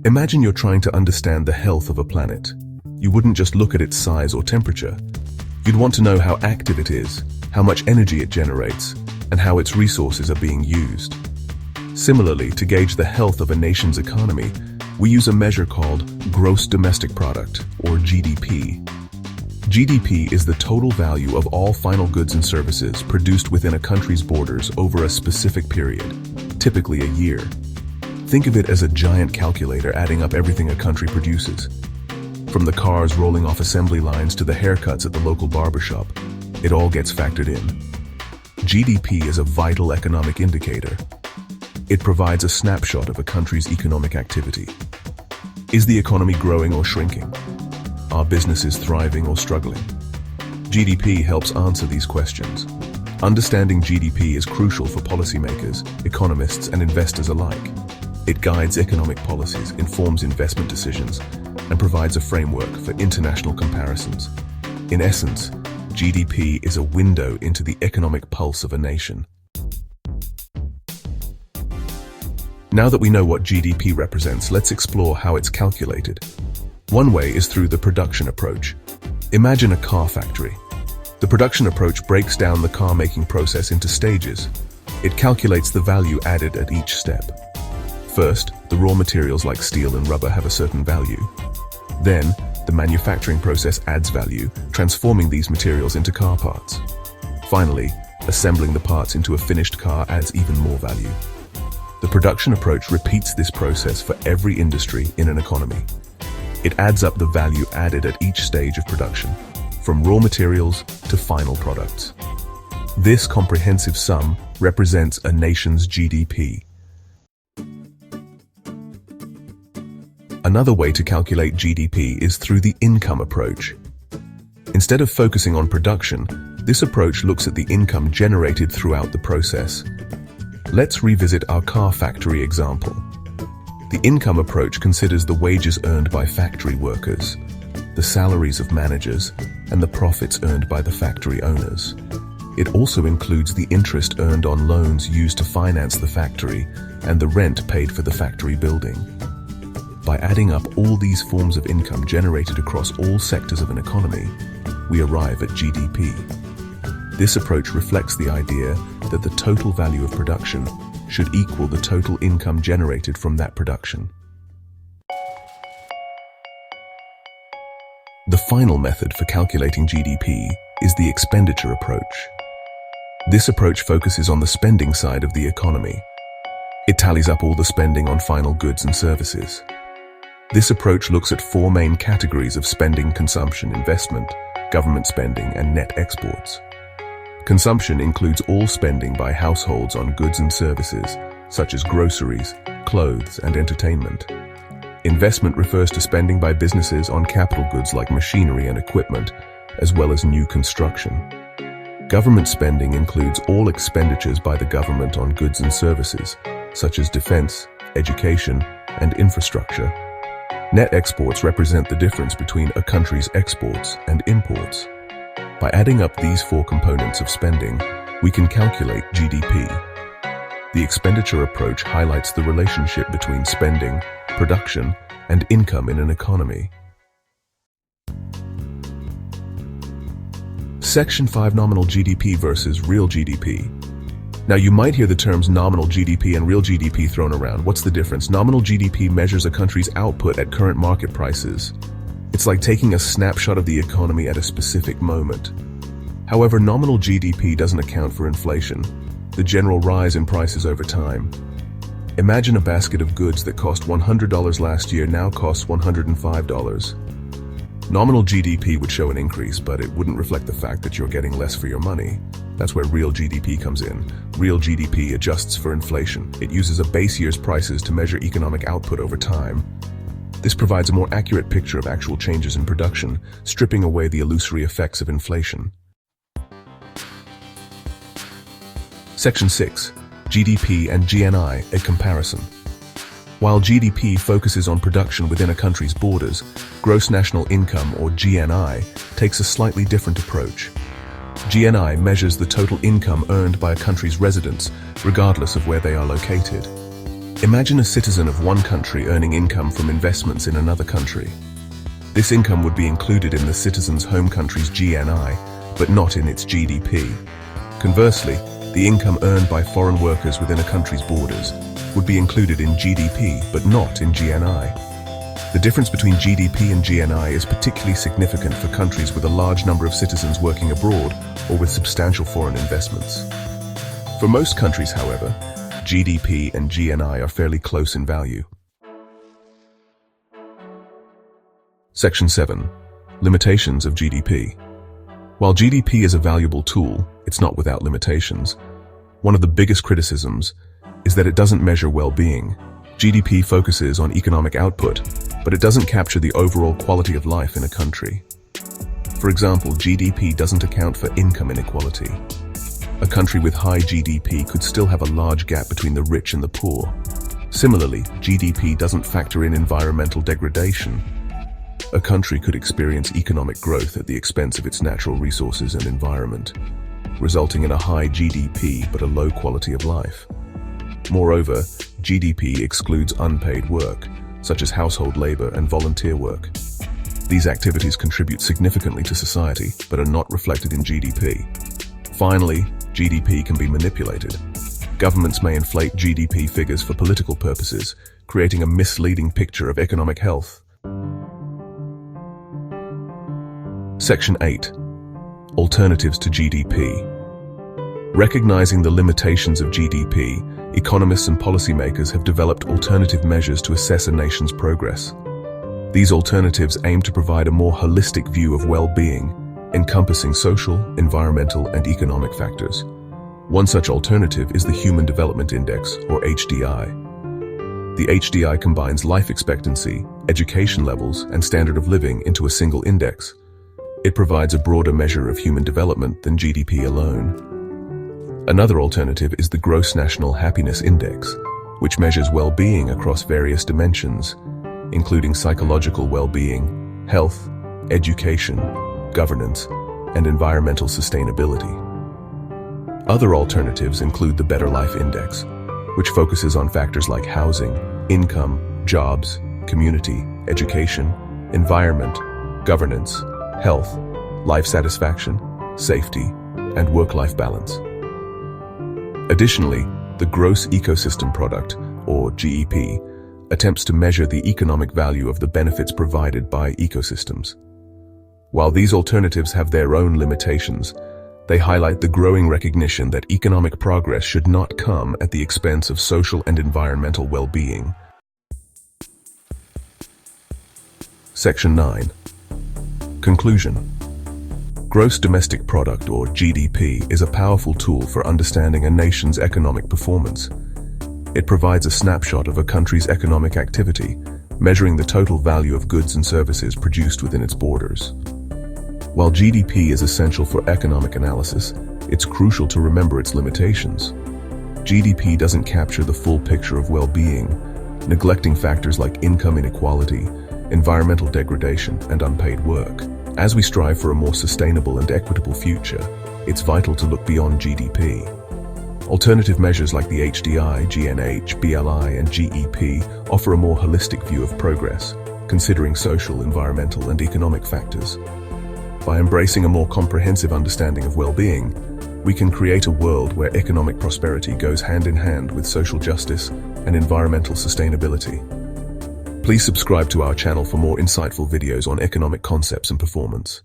Imagine you're trying to understand the health of a planet. You wouldn't just look at its size or temperature. You'd want to know how active it is, how much energy it generates, and how its resources are being used. Similarly, to gauge the health of a nation's economy, we use a measure called Gross Domestic Product, or GDP. GDP is the total value of all final goods and services produced within a country's borders over a specific period, typically a year. Think of it as a giant calculator adding up everything a country produces. From the cars rolling off assembly lines to the haircuts at the local barbershop, it all gets factored in. GDP is a vital economic indicator. It provides a snapshot of a country's economic activity. Is the economy growing or shrinking? Are businesses thriving or struggling? GDP helps answer these questions. Understanding GDP is crucial for policymakers, economists, and investors alike. It guides economic policies, informs investment decisions, and provides a framework for international comparisons. In essence, GDP is a window into the economic pulse of a nation. Now that we know what GDP represents, let's explore how it's calculated. One way is through the production approach. Imagine a car factory. The production approach breaks down the car-making process into stages. It calculates the value added at each step. First, the raw materials like steel and rubber have a certain value. Then, the manufacturing process adds value, transforming these materials into car parts. Finally, assembling the parts into a finished car adds even more value. The production approach repeats this process for every industry in an economy. It adds up the value added at each stage of production, from raw materials to final products. This comprehensive sum represents a nation's GDP. Another way to calculate GDP is through the income approach. Instead of focusing on production, this approach looks at the income generated throughout the process. Let's revisit our car factory example. The income approach considers the wages earned by factory workers, the salaries of managers, and the profits earned by the factory owners. It also includes the interest earned on loans used to finance the factory and the rent paid for the factory building. By adding up all these forms of income generated across all sectors of an economy, we arrive at GDP. This approach reflects the idea that the total value of production should equal the total income generated from that production. The final method for calculating GDP is the expenditure approach. This approach focuses on the spending side of the economy. It tallies up all the spending on final goods and services. This approach looks at four main categories of spending: consumption, investment, government spending, and net exports. Consumption includes all spending by households on goods and services, such as groceries, clothes, and entertainment. Investment refers to spending by businesses on capital goods like machinery and equipment, as well as new construction. Government spending includes all expenditures by the government on goods and services, such as defense, education, and infrastructure. Net exports represent the difference between a country's exports and imports. By adding up these four components of spending, we can calculate GDP. The expenditure approach highlights the relationship between spending, production, and income in an economy. Section 5: Nominal GDP versus Real GDP. Now, you might hear the terms nominal GDP and real GDP thrown around. What's the difference? Nominal GDP measures a country's output at current market prices. It's like taking a snapshot of the economy at a specific moment. However, nominal GDP doesn't account for inflation, the general rise in prices over time. Imagine a basket of goods that cost $100 last year now costs $105. Nominal GDP would show an increase, but it wouldn't reflect the fact that you're getting less for your money. That's where real GDP comes in. Real GDP adjusts for inflation. It uses a base year's prices to measure economic output over time. This provides a more accurate picture of actual changes in production, stripping away the illusory effects of inflation. Section 6: GDP and GNI, a comparison. While GDP focuses on production within a country's borders, gross national income, or GNI, takes a slightly different approach. GNI measures the total income earned by a country's residents, regardless of where they are located. Imagine a citizen of one country earning income from investments in another country. This income would be included in the citizen's home country's GNI, but not in its GDP. Conversely, the income earned by foreign workers within a country's borders would be included in GDP, but not in GNI. The difference between GDP and GNI is particularly significant for countries with a large number of citizens working abroad or with substantial foreign investments. For most countries, however, GDP and GNI are fairly close in value. Section 7. Limitations of GDP. While GDP is a valuable tool, it's not without limitations. One of the biggest criticisms is that it doesn't measure well-being. GDP focuses on economic output, but it doesn't capture the overall quality of life in a country. For example, GDP doesn't account for income inequality. A country with high GDP could still have a large gap between the rich and the poor. Similarly, GDP doesn't factor in environmental degradation. A country could experience economic growth at the expense of its natural resources and environment, resulting in a high GDP but a low quality of life. Moreover, GDP excludes unpaid work, such as household labor and volunteer work. These activities contribute significantly to society, but are not reflected in GDP. Finally, GDP can be manipulated. Governments may inflate GDP figures for political purposes, creating a misleading picture of economic health. Section 8. Alternatives to GDP. Recognizing the limitations of GDP, economists and policymakers have developed alternative measures to assess a nation's progress. These alternatives aim to provide a more holistic view of well-being, encompassing social, environmental, and economic factors. One such alternative is the Human Development Index, or HDI. The HDI combines life expectancy, education levels, and standard of living into a single index. It provides a broader measure of human development than GDP alone. Another alternative is the Gross National Happiness Index, which measures well-being across various dimensions, including psychological well-being, health, education, governance, and environmental sustainability. Other alternatives include the Better Life Index, which focuses on factors like housing, income, jobs, community, education, environment, governance, health, life satisfaction, safety, and work-life balance. Additionally, the Gross Ecosystem Product, or GEP, attempts to measure the economic value of the benefits provided by ecosystems. While these alternatives have their own limitations, they highlight the growing recognition that economic progress should not come at the expense of social and environmental well-being. Section 9. Conclusion. Gross domestic product, or GDP, is a powerful tool for understanding a nation's economic performance. It provides a snapshot of a country's economic activity, measuring the total value of goods and services produced within its borders. While GDP is essential for economic analysis, it's crucial to remember its limitations. GDP doesn't capture the full picture of well-being, neglecting factors like income inequality, environmental degradation, and unpaid work. As we strive for a more sustainable and equitable future, it's vital to look beyond GDP. Alternative measures like the HDI, GNH, BLI, and GEP offer a more holistic view of progress, considering social, environmental, and economic factors. By embracing a more comprehensive understanding of well-being, we can create a world where economic prosperity goes hand in hand with social justice and environmental sustainability. Please subscribe to our channel for more insightful videos on economic concepts and performance.